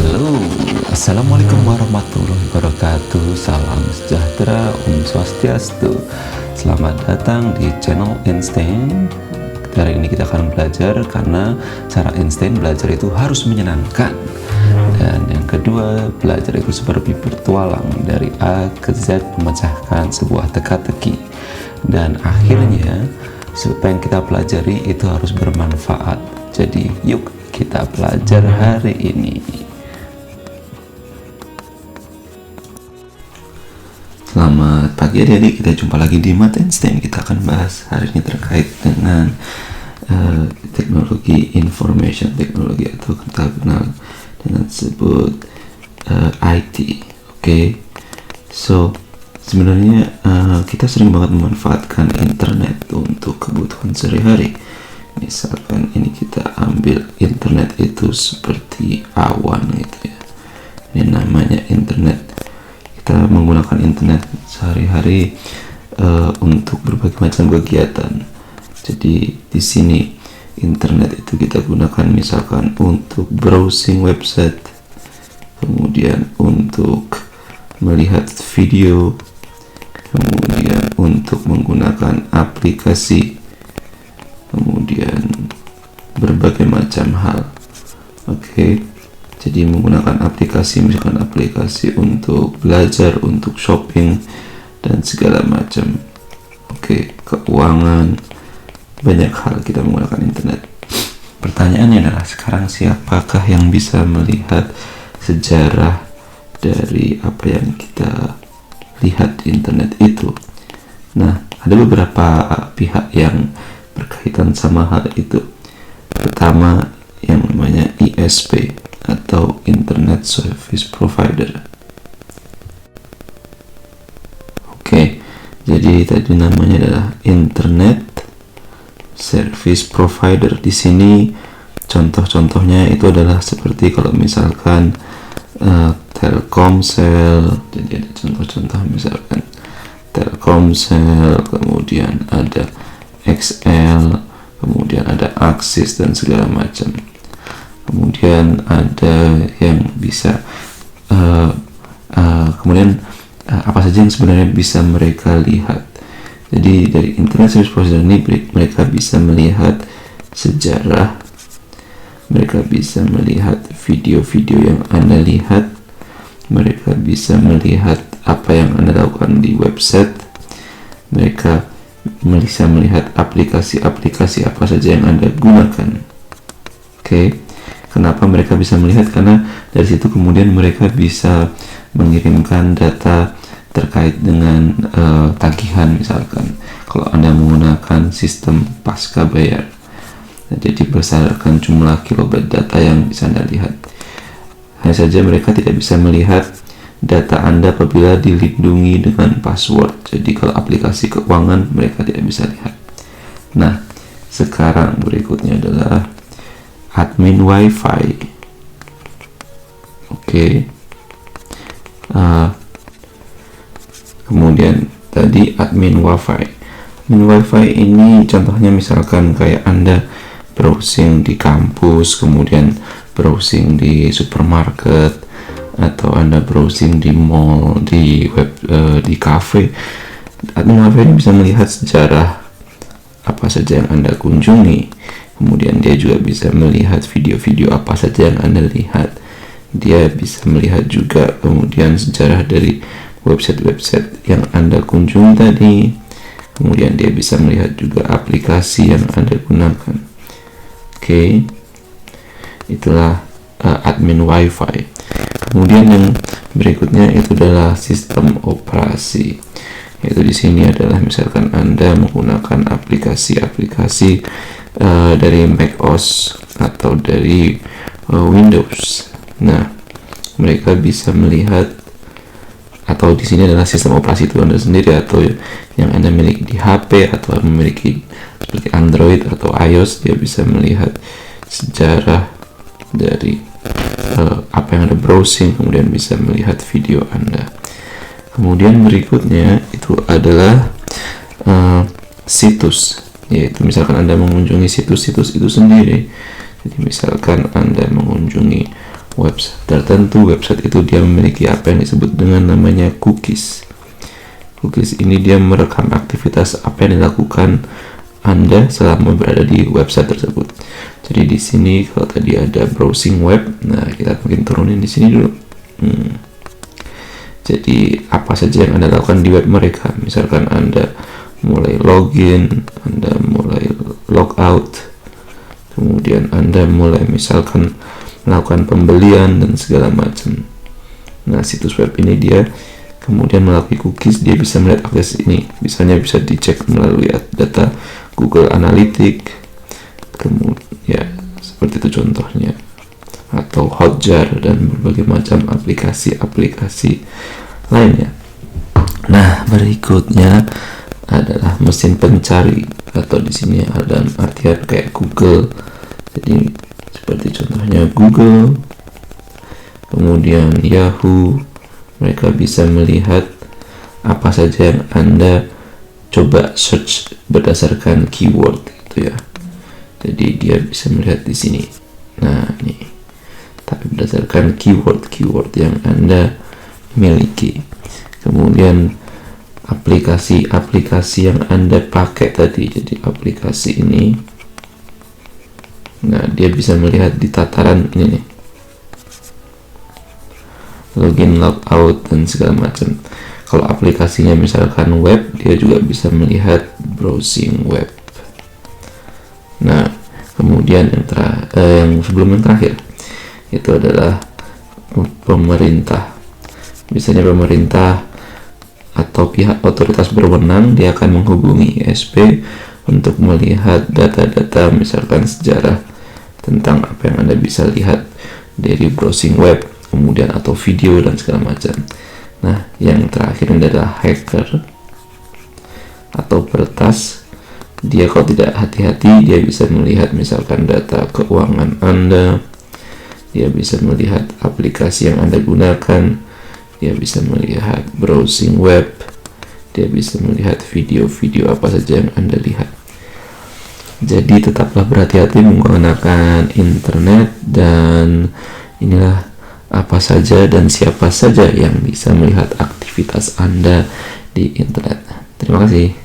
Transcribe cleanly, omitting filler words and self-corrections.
Halo, Assalamualaikum warahmatullahi wabarakatuh. Salam sejahtera, Om Swastiastu. Selamat datang di channel Einstein. Hari ini kita akan belajar karena cara Einstein belajar itu harus menyenangkan. Dan yang kedua, belajar itu seperti bertualang dari A ke Z memecahkan sebuah teka-teki. Dan akhirnya, apa yang kita pelajari itu harus bermanfaat. Jadi yuk kita belajar hari ini. Selamat pagi adik-adik, kita jumpa lagi di Mata Einstein. Kita akan bahas hari ini terkait dengan teknologi information technology atau kita kenal dengan sebut IT. Oke. So sebenarnya kita sering banget memanfaatkan internet untuk kebutuhan sehari-hari. Misalkan ini kita ambil internet itu seperti awan gitu ya. Ini namanya internet. Kita menggunakan internet sehari-hari untuk berbagai macam kegiatan. Jadi di sini internet itu kita gunakan misalkan untuk browsing website, kemudian untuk melihat video, kemudian untuk menggunakan aplikasi, kemudian berbagai macam hal. Oke. Jadi menggunakan aplikasi, misalkan aplikasi untuk belajar, untuk shopping, dan segala macam. Oke, keuangan, banyak hal kita menggunakan internet. Pertanyaannya adalah sekarang siapakah yang bisa melihat sejarah dari apa yang kita lihat di internet itu? Nah, ada beberapa pihak yang berkaitan sama hal itu. Pertama, yang namanya ISP atau Internet Service Provider. Oke, jadi tadi namanya adalah Internet Service Provider. Di sini contoh-contohnya itu adalah seperti kalau misalkan Telkomsel. Jadi ada contoh-contoh misalkan Telkomsel, kemudian ada XL, kemudian ada Axis dan segala macam. Kemudian ada yang bisa kemudian apa saja yang sebenarnya bisa mereka lihat. Jadi dari Internet Service Provider ini mereka bisa melihat sejarah, mereka bisa melihat video-video yang Anda lihat, mereka bisa melihat apa yang Anda lakukan di website, mereka bisa melihat aplikasi-aplikasi apa saja yang Anda gunakan. Oke. Kenapa mereka bisa melihat? Karena dari situ kemudian mereka bisa mengirimkan data terkait dengan tagihan misalkan. Kalau Anda menggunakan sistem pasca bayar, jadi berdasarkan jumlah kilobyte data yang bisa Anda lihat. Hanya saja mereka tidak bisa melihat data Anda apabila dilindungi dengan password. Jadi kalau aplikasi keuangan mereka tidak bisa lihat. Nah, sekarang berikutnya adalah admin WiFi. Oke. Kemudian tadi admin WiFi. Admin WiFi ini contohnya misalkan kayak Anda browsing di kampus, kemudian browsing di supermarket, atau Anda browsing di mall, di web, di cafe. Admin WiFi ini bisa melihat sejarah apa saja yang Anda kunjungi. Kemudian dia juga bisa melihat video-video apa saja yang Anda lihat. Dia bisa melihat juga kemudian sejarah dari website-website yang Anda kunjungi tadi. Kemudian dia bisa melihat juga aplikasi yang Anda gunakan. Oke. Itulah admin WiFi. Kemudian yang berikutnya itu adalah sistem operasi. Yaitu di sini adalah misalkan Anda menggunakan aplikasi-aplikasi dari macOS atau dari Windows. Nah, mereka bisa melihat, atau di sini adalah sistem operasi itu Anda sendiri atau yang Anda miliki di HP atau memiliki seperti Android atau iOS. Dia bisa melihat sejarah dari apa yang Anda browsing, kemudian bisa melihat video Anda. Kemudian berikutnya itu adalah situs, yaitu misalkan Anda mengunjungi situs-situs itu sendiri. Jadi misalkan Anda mengunjungi website tertentu. Website itu dia memiliki apa yang disebut dengan namanya cookies. Cookies ini dia merekam aktivitas apa yang dilakukan Anda selama berada di website tersebut. Jadi di sini kalau tadi ada browsing web, nah kita mungkin turunin di sini dulu. Jadi apa saja yang Anda lakukan di web mereka, misalkan Anda mulai login, Anda mulai logout, kemudian Anda mulai misalkan melakukan pembelian dan segala macam. Nah, situs web ini dia kemudian melalui cookies dia bisa melihat akses ini. Misalnya bisa dicek melalui data Google Analytics, kemudian ya seperti itu contohnya, atau Hotjar dan berbagai macam aplikasi-aplikasi lainnya. Nah, berikutnya adalah mesin pencari, atau di sini ada artian kayak Google. Jadi seperti contohnya Google, kemudian Yahoo. Mereka bisa melihat apa saja yang Anda coba search berdasarkan keyword gitu ya. Jadi dia bisa melihat di sini. Nah, ini. Tapi berdasarkan keyword yang Anda miliki. Kemudian aplikasi yang Anda pakai tadi. Jadi aplikasi ini, nah dia bisa melihat di tataran ini nih, login, logout dan segala macam. Kalau aplikasinya misalkan web, dia juga bisa melihat browsing web. Nah, kemudian yang sebelum yang terakhir itu adalah pemerintah. Misalnya pemerintah atau pihak otoritas berwenang, dia akan menghubungi ISP untuk melihat data-data misalkan sejarah tentang apa yang Anda bisa lihat dari browsing web, kemudian atau video dan segala macam. Nah, yang terakhir adalah hacker atau peretas. Dia kalau tidak hati-hati, dia bisa melihat misalkan data keuangan Anda, dia bisa melihat aplikasi yang Anda gunakan, dia bisa melihat browsing web, dia bisa melihat video-video apa saja yang Anda lihat. Jadi tetaplah berhati-hati menggunakan internet, dan inilah apa saja dan siapa saja yang bisa melihat aktivitas Anda di internet. Terima kasih.